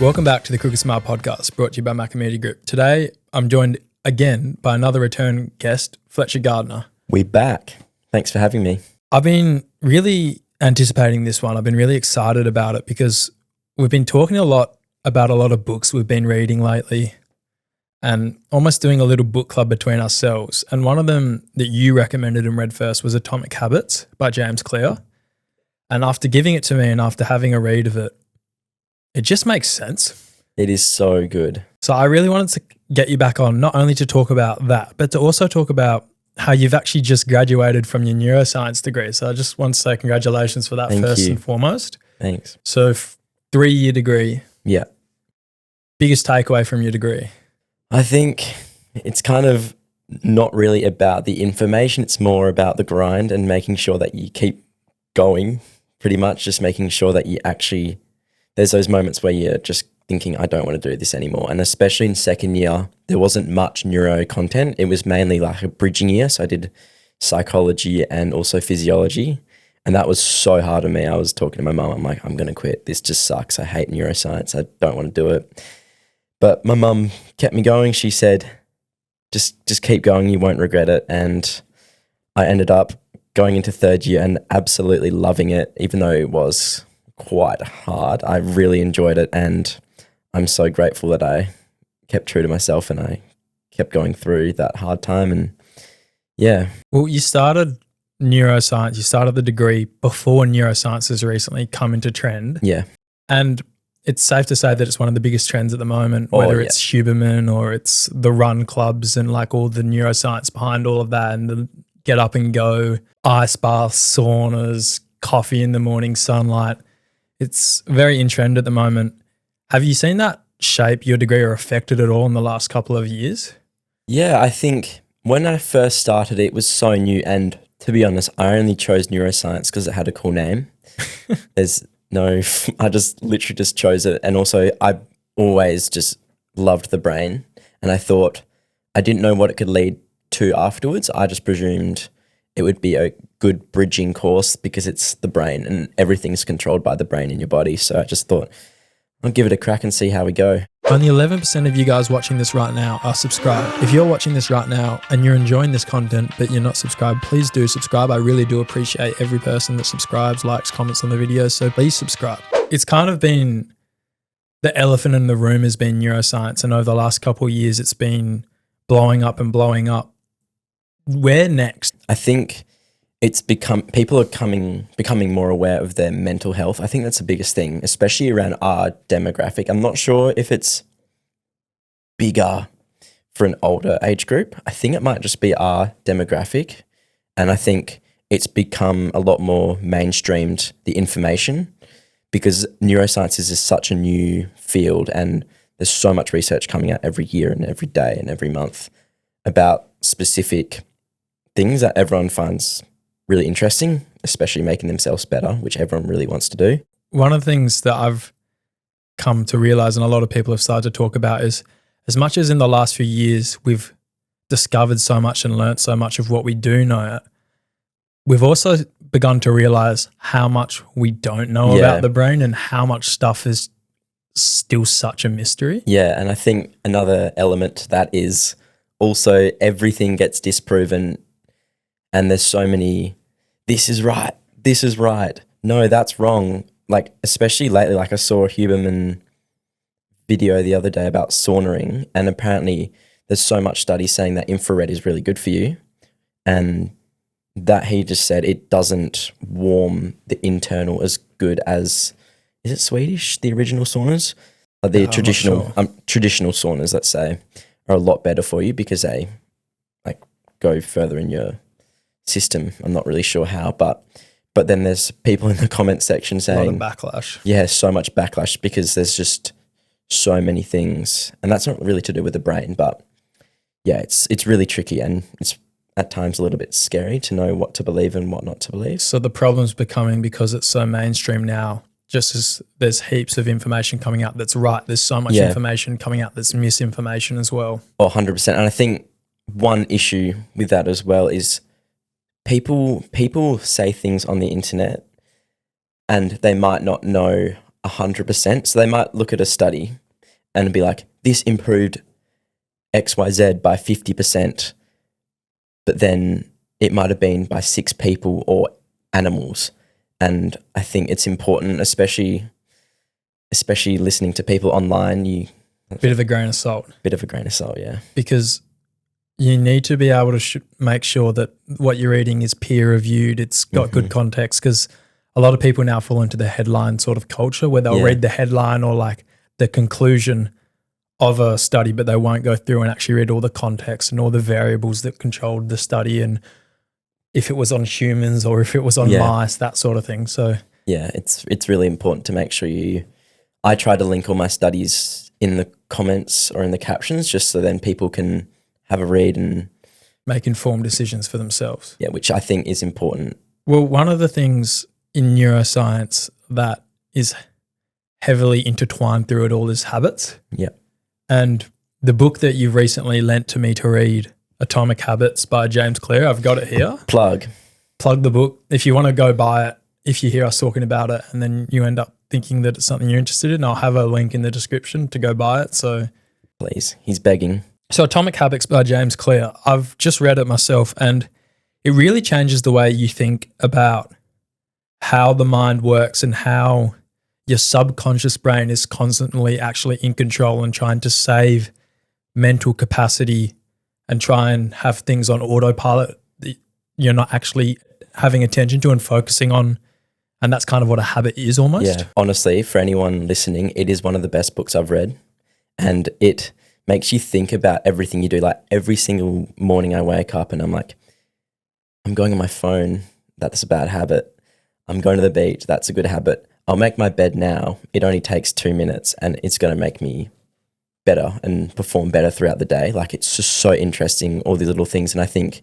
Welcome back to the Crooked Smart Podcast, brought to you by Macamedi Group. Today, I'm joined again by another return guest, Fletch Gardner. We back. Thanks for having me. I've been really anticipating this one. I've been really excited about it because we've been talking a lot about a lot of books we've been reading lately and almost doing a little book club between ourselves. And one of them that you recommended and read first was Atomic Habits by James Clear. And after giving it to me and after having a read of it, it just makes sense. It is so good. So I really wanted to get you back on, not only to talk about that, but to also talk about how you've actually just graduated from your neuroscience degree. So I just want to say congratulations for that. Thank first you. and foremost. Thanks. So 3-year degree. Yeah. Biggest takeaway from your degree? I think it's kind of not really about the information. It's more about the grind and making sure that you keep going, pretty much just making sure that you actually, there's those moments where you're just thinking, I don't want to do this anymore. And especially in second year, there wasn't much neuro content. It was mainly like a bridging year. So I did psychology and also physiology. And that was so hard on me. I was talking to my mum. I'm like, I'm going to quit. This just sucks. I hate neuroscience. I don't want to do it. But my mum kept me going. She said, just keep going. You won't regret it. And I ended up going into third year and absolutely loving it, even though it was quite hard. I really enjoyed it. And I'm so grateful that I kept true to myself and I kept going through that hard time. And yeah. Well, you started neuroscience, you started the degree before neuroscience has recently come into trend. Yeah. And it's safe to say that it's one of the biggest trends at the moment, whether it's Huberman or it's the run clubs and like all the neuroscience behind all of that and the get up and go, ice baths, saunas, coffee in the morning, sunlight. It's very in trend at the moment. Have you seen that shape your degree or affected at all in the last couple of years? Yeah, I think when I first started, it was so new. And to be honest, I only chose neuroscience because it had a cool name. I just literally just chose it. And also I always just loved the brain. And I thought, I didn't know what it could lead to afterwards. I just presumed it would be a good bridging course because it's the brain and everything's controlled by the brain in your body. So I just thought, I'll give it a crack and see how we go. Only 11% of you guys watching this right now are subscribed. If you're watching this right now and you're enjoying this content but you're not subscribed, please do subscribe. I really do appreciate every person that subscribes, likes, comments on the videos. So please subscribe. It's kind of been the elephant in the room has been neuroscience. And over the last couple of years, it's been blowing up and blowing up. Where next? I think people are becoming more aware of their mental health. I think that's the biggest thing, especially around our demographic. I'm not sure if it's bigger for an older age group. I think it might just be our demographic. And I think it's become a lot more mainstreamed, the information, because neuroscience is just such a new field and there's so much research coming out every year and every day and every month about specific things that everyone finds really interesting, especially making themselves better, which everyone really wants to do. One of the things that I've come to realize and a lot of people have started to talk about is as much as in the last few years we've discovered so much and learnt so much of what we do know, we've also begun to realize how much we don't know about the brain and how much stuff is still such a mystery. Yeah, and I think another element to that is also everything gets disproven and there's so many, this is right, no, that's wrong. Like, especially lately, like I saw a Huberman video the other day about saunaing, and apparently there's so much study saying that infrared is really good for you, and that he just said it doesn't warm the internal as good as, is it Swedish, the original saunas? The traditional saunas, let's say, are a lot better for you because they like go further in your system. I'm not really sure how, but then there's people in the comment section saying a lot of backlash. Yeah, so much backlash because there's just so many things, and that's not really to do with the brain, but yeah, it's really tricky and it's at times a little bit scary to know what to believe and what not to believe. So the problem's becoming, because it's so mainstream now, just as there's heaps of information coming out that's right, there's so much information coming out that's misinformation as well. Oh, 100%. And I think one issue with that as well is people say things on the internet and they might not know 100%. So they might look at a study and be like, this improved XYZ by 50%, but then it might have been by 6 people or animals. And I think it's important, especially listening to people online, Bit of a grain of salt. Yeah. Because you need to be able to make sure that what you're reading is peer reviewed. It's got good context, because a lot of people now fall into the headline sort of culture where they'll read the headline or like the conclusion of a study, but they won't go through and actually read all the context and all the variables that controlled the study, and if it was on humans or if it was on mice, that sort of thing. So yeah, it's really important to make sure I try to link all my studies in the comments or in the captions, just so then people can have a read and make informed decisions for themselves. Yeah, which I think is important. Well, one of the things in neuroscience that is heavily intertwined through it all is habits. Yeah. And the book that you recently lent to me to read, Atomic Habits by James Clear, I've got it here. Plug the book. If you want to go buy it, if you hear us talking about it and then you end up thinking that it's something you're interested in, I'll have a link in the description to go buy it. So please, he's begging. So Atomic Habits by James Clear, I've just read it myself, and it really changes the way you think about how the mind works and how your subconscious brain is constantly actually in control and trying to save mental capacity and try and have things on autopilot that you're not actually having attention to and focusing on. And that's kind of what a habit is almost. Yeah, honestly, for anyone listening, it is one of the best books I've read, and it makes you think about everything you do. Like every single morning I wake up and I'm like, I'm going on my phone, that's a bad habit. I'm going to the beach, that's a good habit. I'll make my bed now. It only takes 2 minutes and it's going to make me better and perform better throughout the day. Like it's just so interesting, all these little things. And I think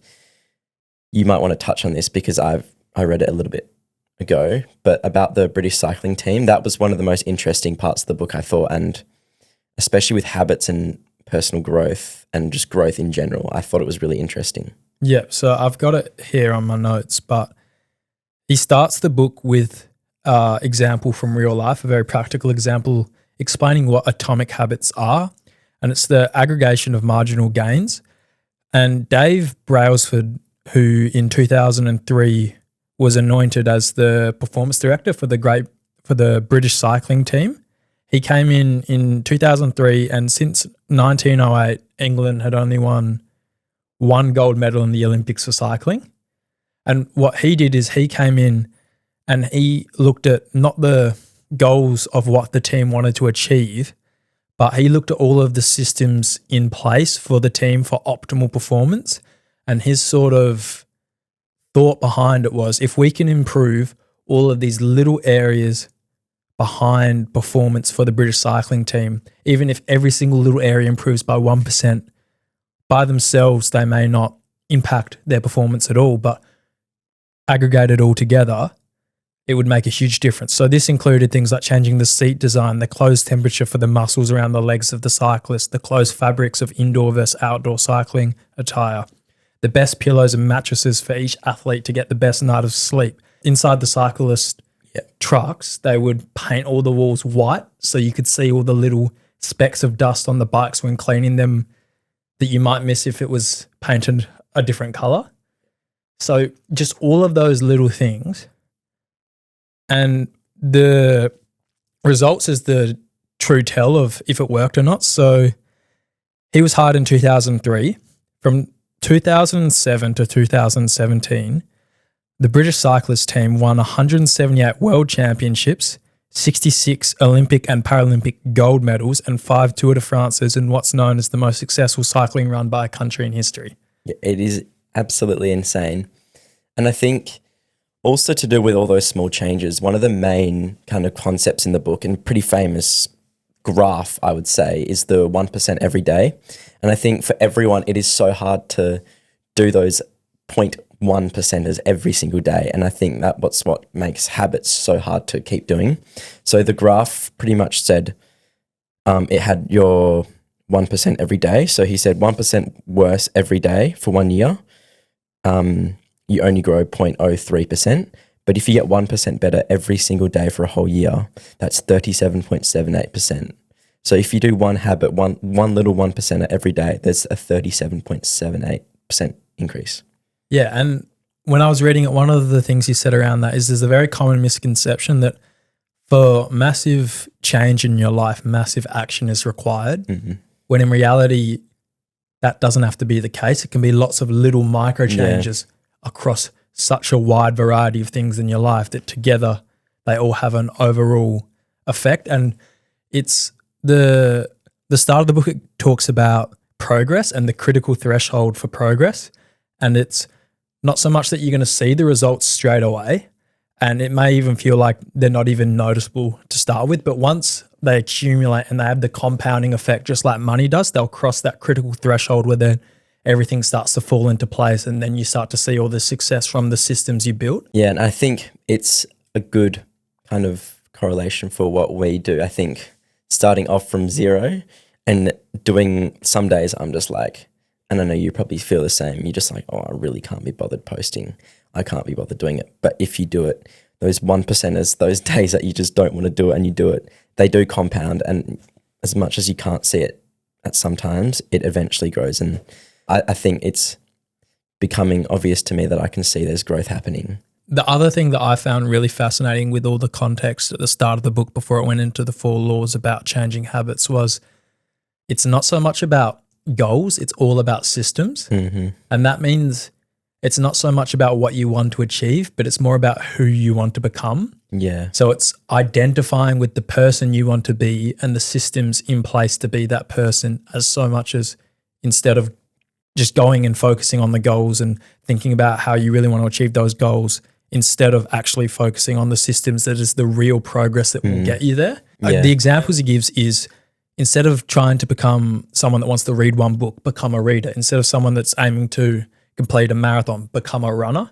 you might want to touch on this because I read it a little bit ago, but about the British cycling team, that was one of the most interesting parts of the book, I thought, and especially with habits and personal growth and just growth in general, I thought it was really interesting. Yeah, so I've got it here on my notes, but he starts the book with an example from real life, a very practical example explaining what atomic habits are, and it's the aggregation of marginal gains. And Dave Brailsford, who in 2003 was anointed as the performance director for the British cycling team, he came in 2003, and since 1908, England had only won 1 gold medal in the Olympics for cycling. And what he did is he came in and he looked at not the goals of what the team wanted to achieve, but he looked at all of the systems in place for the team for optimal performance. And his sort of thought behind it was, if we can improve all of these little areas behind performance for the British cycling team, even if every single little area improves by 1%, by themselves they may not impact their performance at all, but aggregated all together, it would make a huge difference. So this included things like changing the seat design, the closed temperature for the muscles around the legs of the cyclist, the closed fabrics of indoor versus outdoor cycling attire, the best pillows and mattresses for each athlete to get the best night of sleep. Inside the cyclist trucks, they would paint all the walls white so you could see all the little specks of dust on the bikes when cleaning them that you might miss if it was painted a different color. So just all of those little things. And the results is the true tell of if it worked or not. So he was hired in 2003. From 2007 to 2017, the British cyclist team won 178 world championships, 66 Olympic and Paralympic gold medals, and 5 Tour de France's in what's known as the most successful cycling run by a country in history. It is absolutely insane. And I think also to do with all those small changes, one of the main kind of concepts in the book, and pretty famous graph, I would say, is the 1% every day. And I think for everyone, it is so hard to do those 0.1%ers every single day. And I think that's what makes habits so hard to keep doing. So the graph pretty much said it had your 1% every day. So he said 1% worse every day for 1 year. You only grow 0.03%. But if you get 1% better every single day for a whole year, that's 37.78%. So if you do one habit, one little 1% every day, there's a 37.78% increase. Yeah, and when I was reading it, one of the things he said around that is there's a very common misconception that for massive change in your life, massive action is required, when in reality, that doesn't have to be the case. It can be lots of little micro changes across such a wide variety of things in your life that together they all have an overall effect. And it's the start of the book, it talks about progress and the critical threshold for progress. And it's not so much that you're going to see the results straight away, and it may even feel like they're not even noticeable to start with, but once they accumulate and they have the compounding effect, just like money does, they'll cross that critical threshold where then everything starts to fall into place, and then you start to see all the success from the systems you built. Yeah, and I think it's a good kind of correlation for what we do. I think starting off from zero and doing, some days I'm just like, and I know you probably feel the same, you're just like, oh, I really can't be bothered posting. I can't be bothered doing it. But if you do it, those 1%ers, those days that you just don't want to do it and you do it, they do compound. And as much as you can't see it at sometimes, it eventually grows. And I think it's becoming obvious to me that I can see there's growth happening. The other thing that I found really fascinating with all the context at the start of the book before it went into the 4 laws about changing habits was it's not so much about goals, it's all about systems. And that means it's not so much about what you want to achieve, but it's more about who you want to become. Yeah. So it's identifying with the person you want to be and the systems in place to be that person, as so much as instead of just going and focusing on the goals and thinking about how you really want to achieve those goals, instead of actually focusing on the systems that is the real progress that will get you there. The examples he gives is instead of trying to become someone that wants to read one book, become a reader. Instead of someone that's aiming to complete a marathon, become a runner.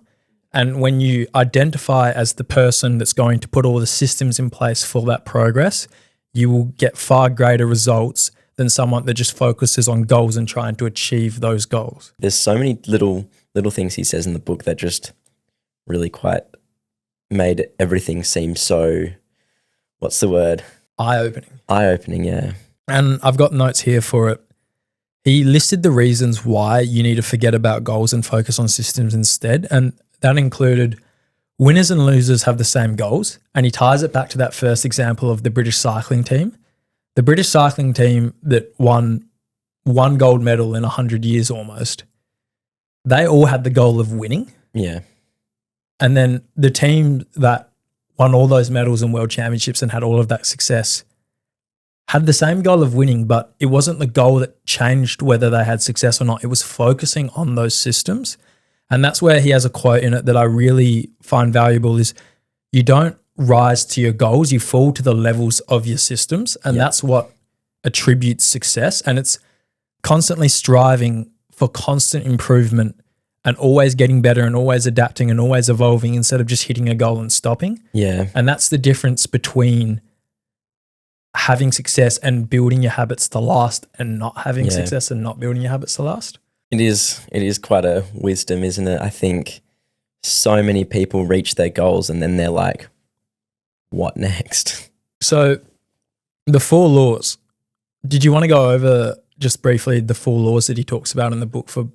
And when you identify as the person that's going to put all the systems in place for that progress, you will get far greater results than someone that just focuses on goals and trying to achieve those goals. There's so many little things he says in the book that just really quite made everything seem so, what's the word? Eye-opening. Eye-opening, yeah. And I've got notes here for it. He listed the reasons why you need to forget about goals and focus on systems instead. And that included winners and losers have the same goals. And he ties it back to that first example of the British cycling team. The British cycling team that won one gold medal in 100 years almost, they all had the goal of winning. Yeah. And then the team that won all those medals and world championships and had all of that success had the same goal of winning, but it wasn't the goal that changed whether they had success or not. It was focusing on those systems. And that's where he has a quote in it that I really find valuable is you don't rise to your goals, you fall to the levels of your systems. And that's what attributes success. And it's constantly striving for constant improvement and always getting better and always adapting and always evolving instead of just hitting a goal and stopping. Yeah. And that's the difference between having success and building your habits to last and not having success and not building your habits to last. It is quite a wisdom, isn't it? I think so many people reach their goals and then they're like, what next? So the 4 laws, did you want to go over just briefly the 4 laws that he talks about in the book for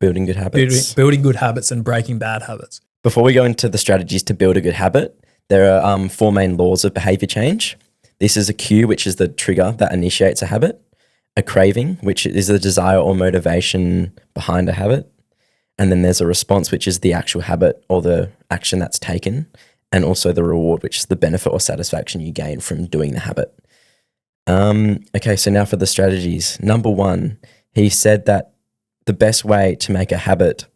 building good habits? Building good habits and breaking bad habits. Before we go into the strategies to build a good habit, there are 4 main laws of behavior change. This is a cue, which is the trigger that initiates a habit, a craving, which is the desire or motivation behind a habit, and then there's a response, which is the actual habit or the action that's taken, and also the reward, which is the benefit or satisfaction you gain from doing the habit. Okay, so now for the strategies. Number 1, he said that the best way to make a habit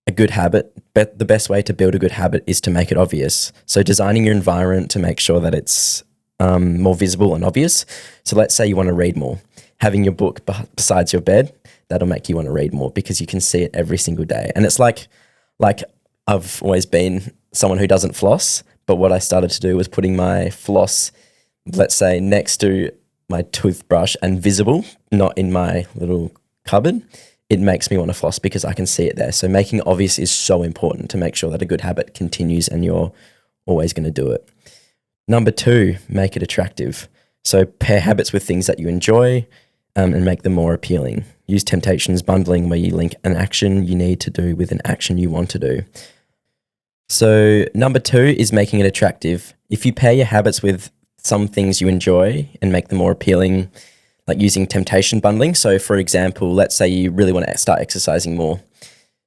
a good habit, the best way to build a good habit is to make it obvious. So designing your environment to make sure that it's more visible and obvious. So let's say you want to read more. Having your book besides your bed, that'll make you want to read more because you can see it every single day. And it's like I've always been someone who doesn't floss, but what I started to do was putting my floss, let's say, next to my toothbrush and visible, not in my little cupboard. it makes me want to floss because I can see it there. So making it obvious is so important to make sure that a good habit continues and you're always going to do it. Number 2, make it attractive. So pair habits with things that you enjoy and make them more appealing. Use temptations bundling where you link an action you need to do with an action you want to do. So number 2 is making it attractive. If you pair your habits with some things you enjoy and make them more appealing, like using temptation bundling. So for example, let's say you really want to start exercising more.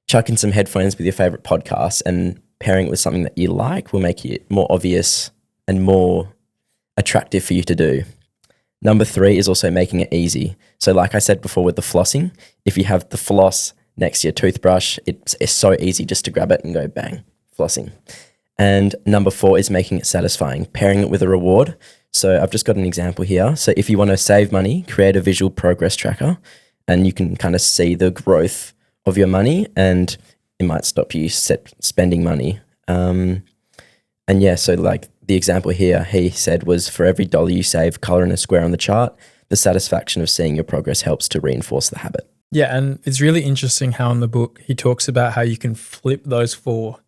Chuck in some headphones with your favorite podcast and pairing it with something that you like will make it more obvious and more attractive for you to do. Number 3 is also making it easy. So like I said before with the flossing, if you have the floss next to your toothbrush, it's so easy just to grab it and go bang, flossing. And number 4 is making it satisfying, pairing it with a reward. So I've just got an example here. So if you want to save money, create a visual progress tracker and you can kind of see the growth of your money and it might stop you spending money. And yeah, so like the example here, he said was for every $1 you save, color in a square on the chart. The satisfaction of seeing your progress helps to reinforce the habit. Yeah, and it's really interesting how in the book he talks about how you can flip those for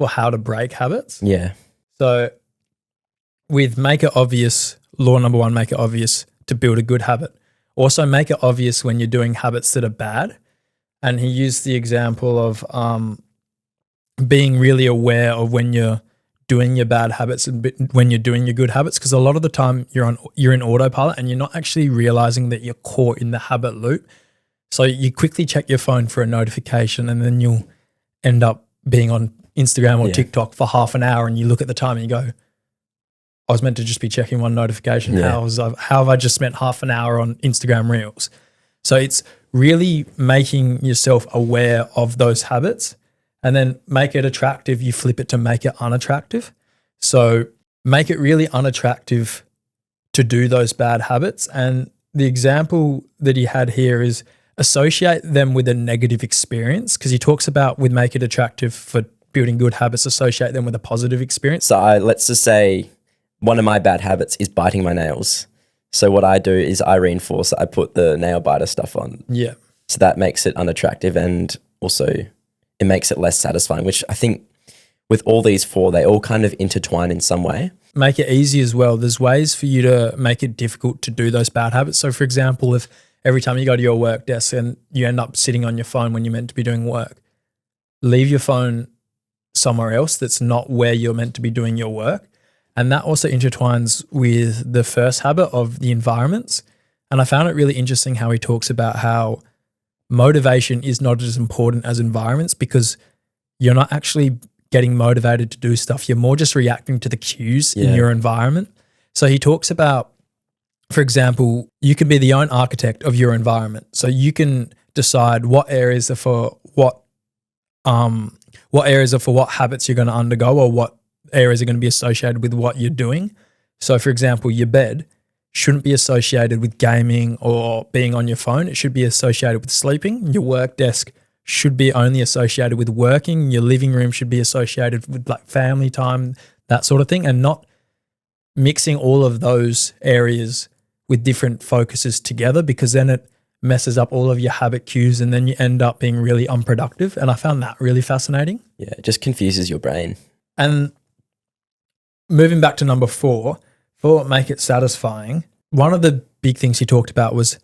how to break habits. Yeah. So with make it obvious, law number 1, make it obvious to build a good habit. Also make it obvious when you're doing habits that are bad. And he used the example of being really aware of when you're doing your bad habits and when you're doing your good habits, because a lot of the time you're in autopilot and you're not actually realizing that you're caught in the habit loop. So you quickly check your phone for a notification and then you'll end up being on Instagram or TikTok for half an hour and you look at the time and you go, I was meant to just be checking one notification. Yeah. How have I just spent half an hour on Instagram Reels? So it's really making yourself aware of those habits. And then make it attractive, you flip it to make it unattractive. So make it really unattractive to do those bad habits. And the example that he had here is associate them with a negative experience, because he talks about with make it attractive for building good habits, associate them with a positive experience. So let's just say one of my bad habits is biting my nails. So what I do is I reinforce it. I put the nail biter stuff on. Yeah. So that makes it unattractive and also it makes it less satisfying, which I think with all these 4, they all kind of intertwine in some way. Make it easy as well. There's ways for you to make it difficult to do those bad habits. So for example, if every time you go to your work desk and you end up sitting on your phone when you're meant to be doing work, leave your phone somewhere else that's not where you're meant to be doing your work. And that also intertwines with the first habit of the environments. And I found it really interesting how he talks about how motivation is not as important as environments, because you're not actually getting motivated to do stuff. You're more just reacting to the cues in your environment. So he talks about, for example, you can be the own architect of your environment. So you can decide what areas are for what habits you're going to undergo, or what areas are going to be associated with what you're doing. So for example, your bed shouldn't be associated with gaming or being on your phone. It should be associated with sleeping. Your work desk should be only associated with working. Your living room should be associated with like family time, that sort of thing, and not mixing all of those areas with different focuses together, because then it messes up all of your habit cues and then you end up being really unproductive. And I found that really fascinating. Yeah, it just confuses your brain. And moving back to number 4, for make it satisfying, one of the big things he talked about was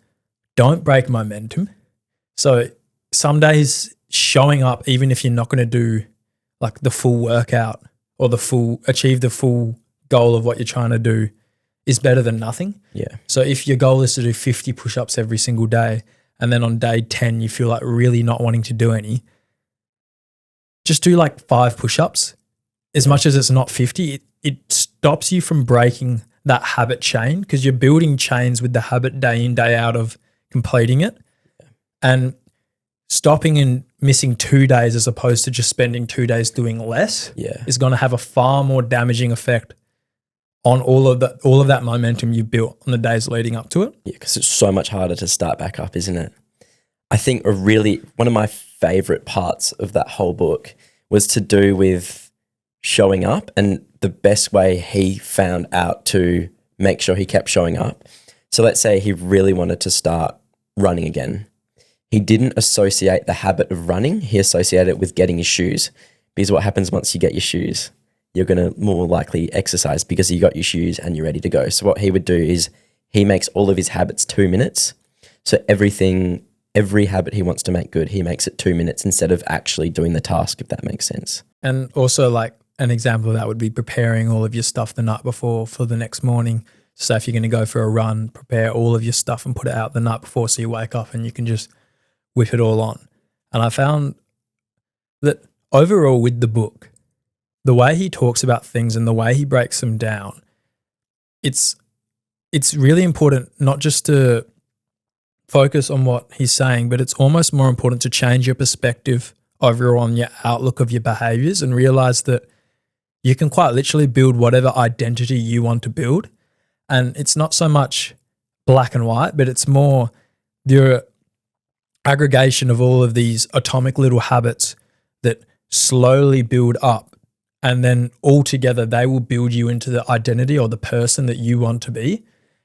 don't break momentum. So some days showing up, even if you're not going to do like the full workout or achieve the full goal of what you're trying to do, is better than nothing. Yeah. So if your goal is to do 50 push-ups every single day and then on day 10 you feel like really not wanting to do any, just do like 5 push-ups. As much as it's not 50, it stops you from breaking that habit chain, because you're building chains with the habit day in, day out of completing it. Yeah. And stopping and missing 2 days as opposed to just spending 2 days doing less is going to have a far more damaging effect on all of that momentum you built on the days leading up to it. Yeah, because it's so much harder to start back up, isn't it? I think one of my favorite parts of that whole book was to do with showing up, and the best way he found out to make sure he kept showing up. So let's say he really wanted to start running again. he didn't associate the habit of running. He associated it with getting his shoes, because what happens once you get your shoes, you're going to more likely exercise because you got your shoes and you're ready to go. So what he would do is he makes all of his habits 2 minutes. So every habit he wants to make good, he makes it 2 minutes instead of actually doing the task, if that makes sense. And also, like, an example of that would be preparing all of your stuff the night before for the next morning. So if you're going to go for a run, prepare all of your stuff and put it out the night before so you wake up and you can just whip it all on. And I found that overall with the book, the way he talks about things and the way he breaks them down, it's really important not just to focus on what he's saying, but it's almost more important to change your perspective overall on your outlook of your behaviors and realize that you can quite literally build whatever identity you want to build. And it's not so much black and white, but it's more your aggregation of all of these atomic little habits that slowly build up, and then all together they will build you into the identity or the person that you want to be.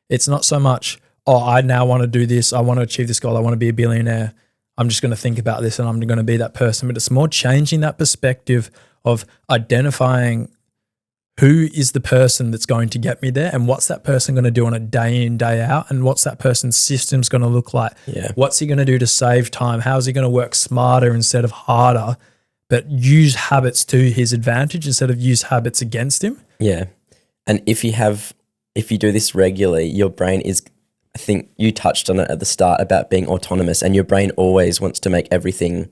It's not so much, oh, I now want to do this, I want to achieve this goal, I want to be a billionaire, I'm just going to think about this and I'm going to be that person. But it's more changing that perspective of identifying who is the person that's going to get me there, and what's that person going to do on a day in, day out, and what's that person's systems going to look like. Yeah. What's he going to do to save time? How's he going to work smarter instead of harder, but use habits to his advantage instead of use habits against him? Yeah. And if you do this regularly, your brain is, I think you touched on it at the start about being autonomous, and your brain always wants to make everything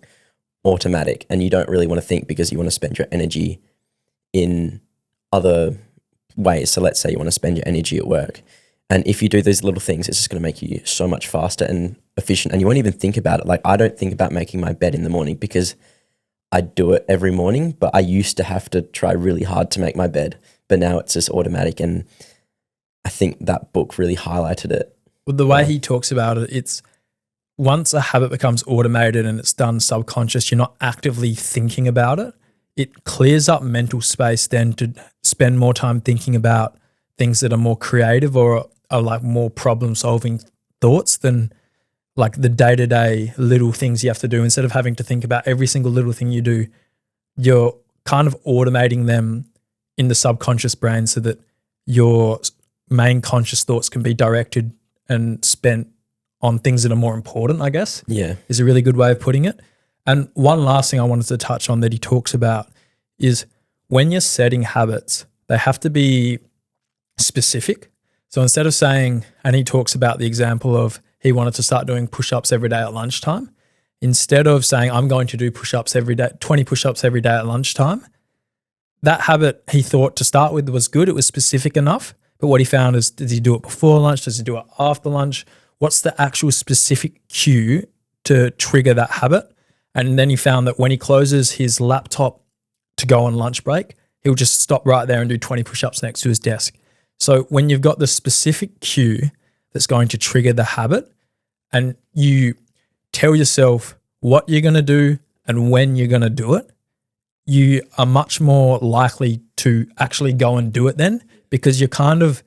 automatic, and you don't really want to think because you want to spend your energy in other ways. So let's say you want to spend your energy at work. And if you do these little things, it's just going to make you so much faster and efficient, and you won't even think about it. Like, I don't think about making my bed in the morning because I do it every morning, but I used to have to try really hard to make my bed, but now it's just automatic. And I think that book really highlighted it. Well, the way he talks about it, it's once a habit becomes automated and it's done subconscious, you're not actively thinking about it. It clears up mental space then to spend more time thinking about things that are more creative or are like more problem-solving thoughts than like the day-to-day little things you have to do. Instead of having to think about every single little thing you do, you're kind of automating them in the subconscious brain so that your main conscious thoughts can be directed and spent on things that are more important, I guess. Yeah. Is a really good way of putting it. And one last thing I wanted to touch on that he talks about is when you're setting habits, they have to be specific. So instead of saying, and he talks about the example of he wanted to start doing push-ups every day at lunchtime, instead of saying I'm going to do push-ups every day, 20 push-ups every day at lunchtime, that habit he thought to start with was good. It was specific enough. But what he found is, does he do it before lunch? Does he do it after lunch? What's the actual specific cue to trigger that habit? And then he found that when he closes his laptop to go on lunch break, he'll just stop right there and do 20 push-ups next to his desk. So when you've got the specific cue that's going to trigger the habit, and you tell yourself what you're going to do and when you're going to do it, you are much more likely to actually go and do it then, because you're kind of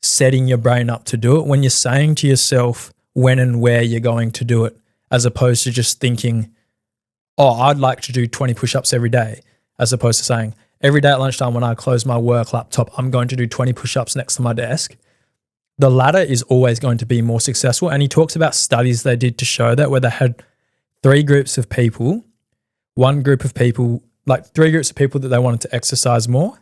setting your brain up to do it when you're saying to yourself when and where you're going to do it, as opposed to just thinking, oh, I'd like to do 20 push-ups every day, as opposed to saying, every day at lunchtime when I close my work laptop, I'm going to do 20 push-ups next to my desk. The latter is always going to be more successful. And he talks about studies they did to show that, where they had three groups of people. One group of people, like three groups of people that they wanted to exercise more.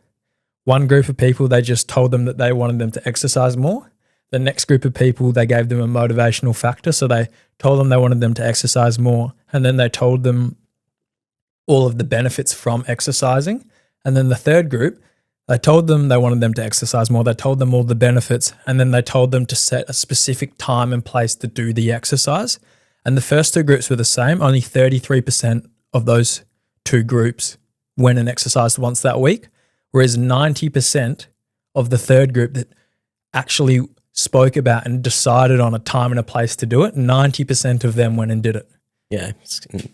One group of people, they just told them that they wanted them to exercise more. The next group of people, they gave them a motivational factor. So they told them they wanted them to exercise more. And then they told them all of the benefits from exercising. And then the third group, they told them they wanted them to exercise more. They told them all the benefits. And then they told them to set a specific time and place to do the exercise. And the first two groups were the same. Only 33% of those two groups went and exercised once that week. Whereas 90% of the third group that actually spoke about and decided on a time and a place to do it, 90% of them went and did it. Yeah.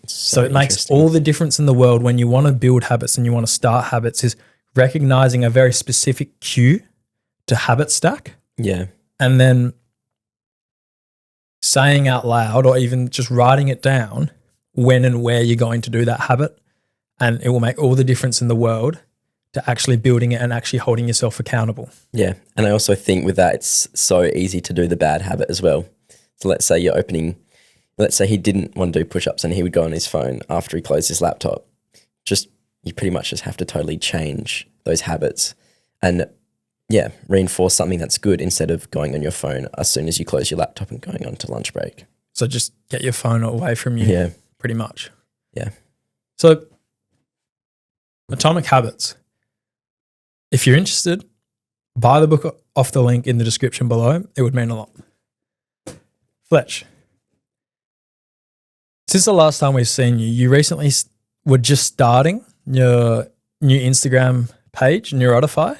So it makes all the difference in the world when you want to build habits and you want to start habits, is recognizing a very specific cue to habit stack. Yeah. And then saying out loud or even just writing it down when and where you're going to do that habit. And it will make all the difference in the world to actually building it and actually holding yourself accountable. Yeah. And I also think with that, it's so easy to do the bad habit as well. So let's say let's say he didn't want to do push-ups and he would go on his phone after he closed his laptop. You pretty much just have to totally change those habits and reinforce something that's good instead of going on your phone as soon as you close your laptop and going on to lunch break. So just get your phone away from you. Yeah. Pretty much. Yeah. So Atomic Habits. If you're interested, buy the book off the link in the description below. It would mean a lot. Fletch, since the last time we've seen you, you recently were just starting your new Instagram page, Neurotify.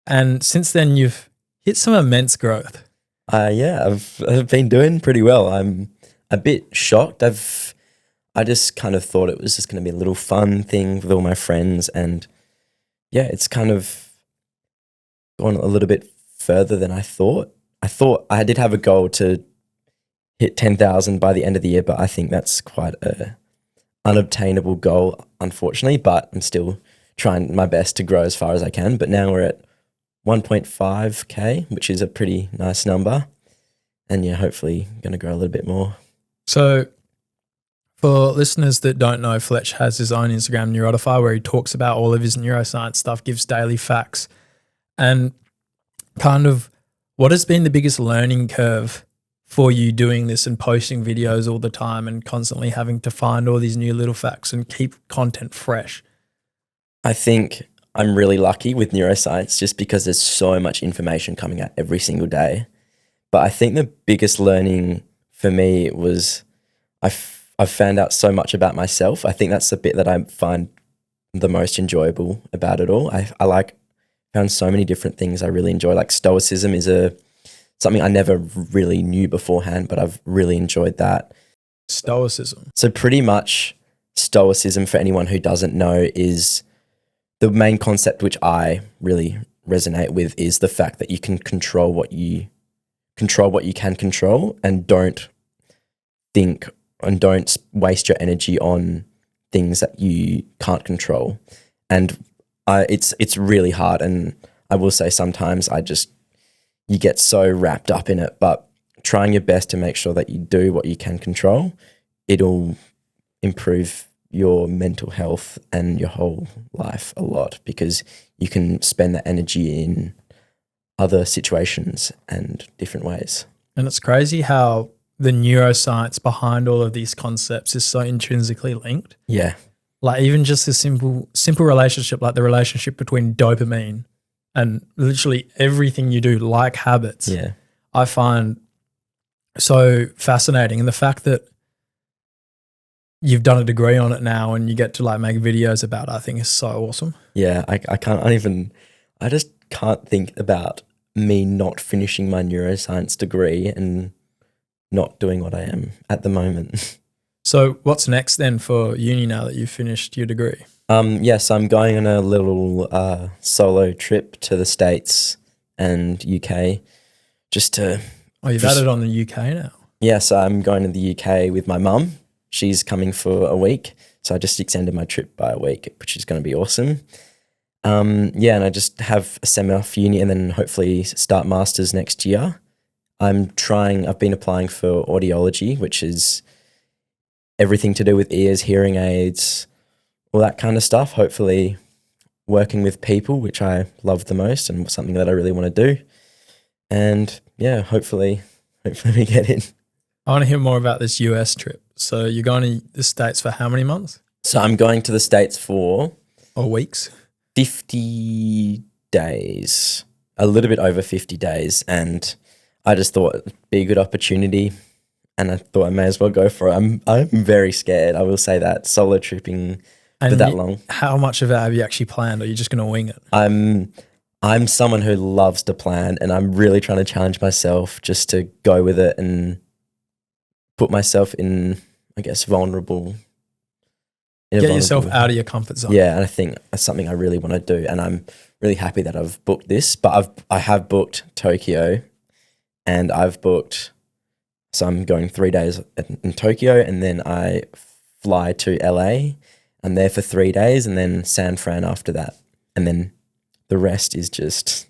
And since then, you've hit some immense growth. I've been doing pretty well. I'm a bit shocked. I just kind of thought it was just going to be a little fun thing with all my friends, and it's kind of gone a little bit further than I thought. I thought I did have a goal to hit 10,000 by the end of the year, but I think that's quite a unobtainable goal, unfortunately, but I'm still trying my best to grow as far as I can. But now we're at 1.5K, which is a pretty nice number. And hopefully going to grow a little bit more. So for listeners that don't know, Fletch has his own Instagram, Neurotify, where he talks about all of his neuroscience stuff, gives daily facts. And kind of what has been the biggest learning curve for you doing this and posting videos all the time and constantly having to find all these new little facts and keep content fresh? I think I'm really lucky with neuroscience just because there's so much information coming out every single day. But I think the biggest learning for me was I've found out so much about myself. I think that's the bit that I find the most enjoyable about it all. I found so many different things I really enjoy. Like stoicism is something I never really knew beforehand, but I've really enjoyed that. Stoicism. So pretty much stoicism, for anyone who doesn't know, is the main concept which I really resonate with is the fact that you can control what you can control, and don't think and don't waste your energy on things that you can't control. And it's really hard, and I will say sometimes you get so wrapped up in it, but trying your best to make sure that you do what you can control, it'll improve your mental health and your whole life a lot, because you can spend that energy in other situations and different ways. And it's crazy how the neuroscience behind all of these concepts is so intrinsically linked. Yeah. Like even just a simple relationship, like the relationship between dopamine and literally everything you do, like habits, I find so fascinating. And the fact that you've done a degree on it now and you get to like make videos about it, I think is so awesome. Yeah, I just can't think about me not finishing my neuroscience degree and not doing what I am at the moment. So what's next then for uni now that you've finished your degree? Yes, I'm going on a little solo trip to the States and UK just to... Oh, you've added on the UK now? Yes, I'm going to the UK with my mum. She's coming for a week, so I just extended my trip by a week, which is going to be awesome. And I just have a semi off uni and then hopefully start masters next year. I've been applying for audiology, which is everything to do with ears, hearing aids, all that kind of stuff. Hopefully working with people, which I love the most and something that I really want to do. And hopefully we get in. I want to hear more about this US trip. So you're going to the States for how many months? So I'm going to the States for... Or weeks? 50 days, a little bit over 50 days. And I just thought it'd be a good opportunity, and I thought I may as well go for it. I'm very scared, I will say that, solo tripping for that long. How much of it have you actually planned, or are you just going to wing it? I'm someone who loves to plan, and I'm really trying to challenge myself just to go with it and put myself in, I guess, vulnerable. Get yourself out of your comfort zone. Yeah, and I think that's something I really want to do, and I'm really happy that I've booked this. But I have booked Tokyo, and I've booked, So I'm going 3 days in Tokyo, and then I fly to LA. I'm there for 3 days, and then San Fran after that. And then the rest is just...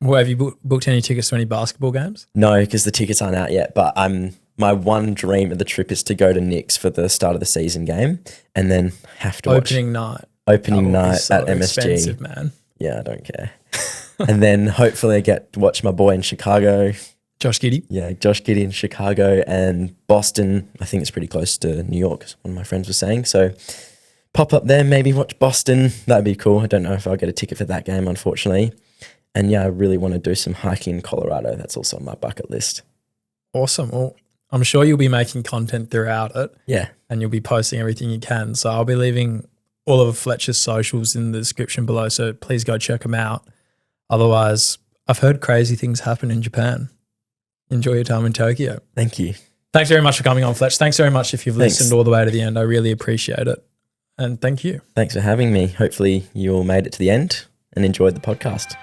Well, have you booked any tickets to any basketball games? No, because the tickets aren't out yet. But my one dream of the trip is to go to Knicks for the start of the season game, and then have to watch Opening night so at MSG. Expensive, man. Yeah, I don't care. And then hopefully I get to watch my boy in Chicago. Josh Giddey. Yeah, Josh Giddey in Chicago, and Boston. I think it's pretty close to New York, as one of my friends was saying. So pop up there, maybe watch Boston. That'd be cool. I don't know if I'll get a ticket for that game, unfortunately. And yeah, I really want to do some hiking in Colorado. That's also on my bucket list. Awesome. Well, I'm sure you'll be making content throughout it. Yeah. And you'll be posting everything you can. So I'll be leaving all of Fletcher's socials in the description below. So please go check them out. Otherwise, I've heard crazy things happen in Japan. Enjoy your time in Tokyo. Thank you. Thanks very much for coming on, Fletch. Thanks very much if you've listened all the way to the end. I really appreciate it. And thank you. Thanks for having me. Hopefully you all made it to the end and enjoyed the podcast.